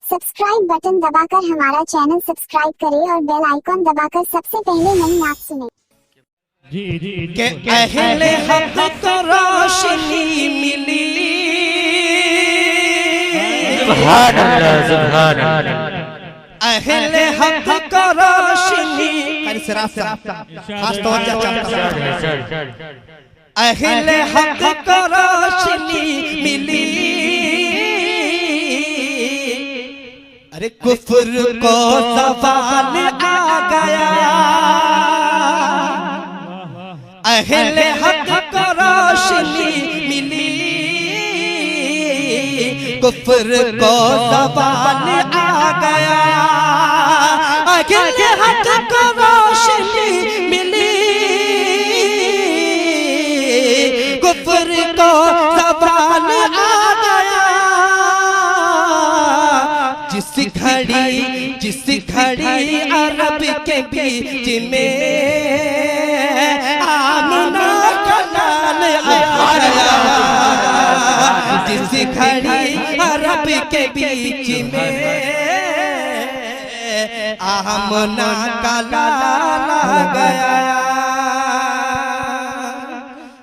Subscribe button दबाकर हमारा channel subscribe करें और बेल आइकॉन दबाकर सबसे पहले नई नात सुनें। के अहले हक़ को रोशनी मिली। सुभान अल्लाह, सुभान अल्लाह। अहले हक़ को रोशनी अहले हक़ को रोशनी मिली। अरे कुफ्र को ज़वाल आ गया। अहले हक़ को रोशनी मिली। कुफ्र को ज़वाल आ गया। अहले हक़ को रोशनी मिली। कुफ्र को ज़वाल आ गया। जिस घड़ी अरब के बीच में आमना का लाल आ गया। जिस घड़ी अरब के बीच में आमना का लाल आ गया।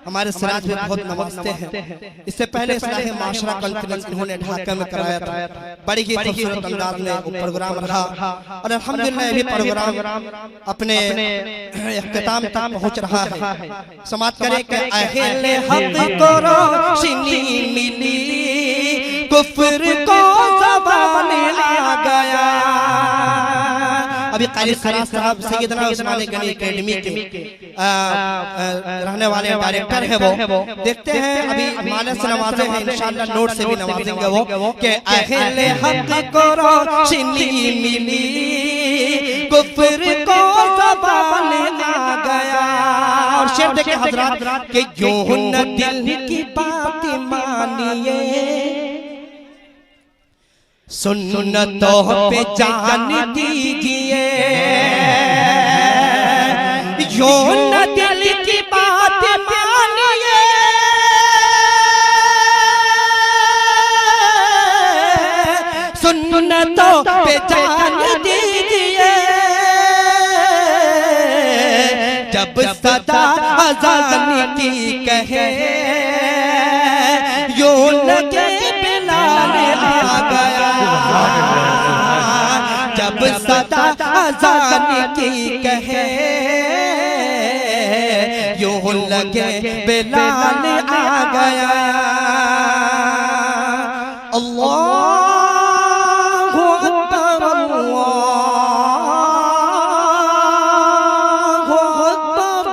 हमारे सिराज में बहुत नमस्ते हैं। इससे पहले इस्लाही माशरा कॉन्फ्रेंस इन्होंने ढाका में कराया था। बड़ी ही खूबसूरत अंदाज में वो प्रोग्राम रहा और अल्हम्दुलिल्लाह ये प्रोग्राम अपने इख्तिताम तक पहुंच रहा है। समाप्त करें कि अहले हक़ को रोशनी मिली। कुफ्र को ज़वाल आ गया। अभी क़ारी साहब सैयदना उस्मान गनी एकेडमी के रहने वाले डायरेक्टर है वो। देखते हैं अभी माला से नवाजे हैं, इंशाअल्लाह नोट से भी नवाजेंगे वो कि अहले हक़ को रोशनी मिली। कुफ्र को ज़वाल आ गया। और शेर देखें हज़रात कि यूं न दिल की बात मानिए। सुन्नतों पे जान दीजिए। यूं न दिल की बात मानिए। सुन्नतों पे जान दीजिए। जब सदा अज़ान की कहे यूं लगे बिलाल आ गया। जब सदा अज़ान की कहे यूं लगे बिलाल आ गया। अल्लाहु अकबर, अल्लाहु अकबर।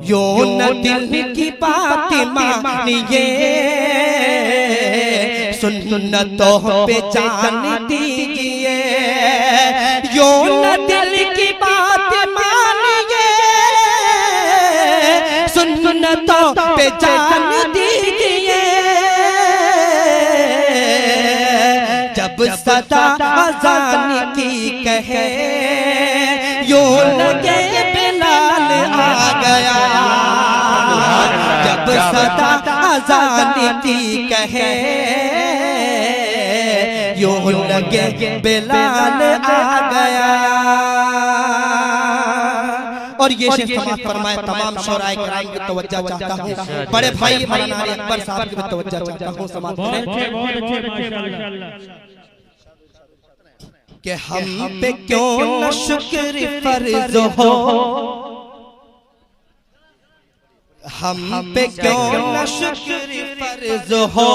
यूं न दिल की बात मानिए। सुन्नतों पे जान दीजिए। यूं न दिल की बात मानिए। सुन्नतों पे जान दीजिए। जब सदा अज़ान की कहे यूं लगे बिलाल आ गया। जब सदा अज़ान की कहे यूं लगे बिलाल आ गया। और ये शेर समाप्त फरमाए तमाम शोराए किराम की तवज्जो चाहता हूँ। बड़े भाई मौलाना अकबर साहब की तवज्जो चाहता हूँ। समाप्त करें कि हम पे क्यों न शुक्र फर्ज हो। हम पे क्यों न शुक्र फर्ज हो।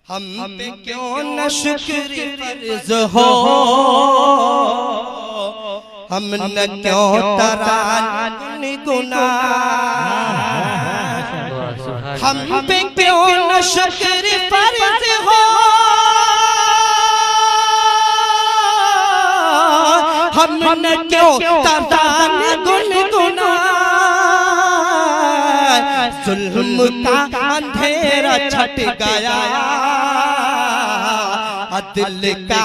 हम पे क्यों न शुक्र फर्ज हो। हम न क्यों तरान गुनाह। हम पे क्यों न शुक्र फर्ज हो। हम न क्यों तरान गुनाह। जुल्म का अंधेरा छट गया। अदल का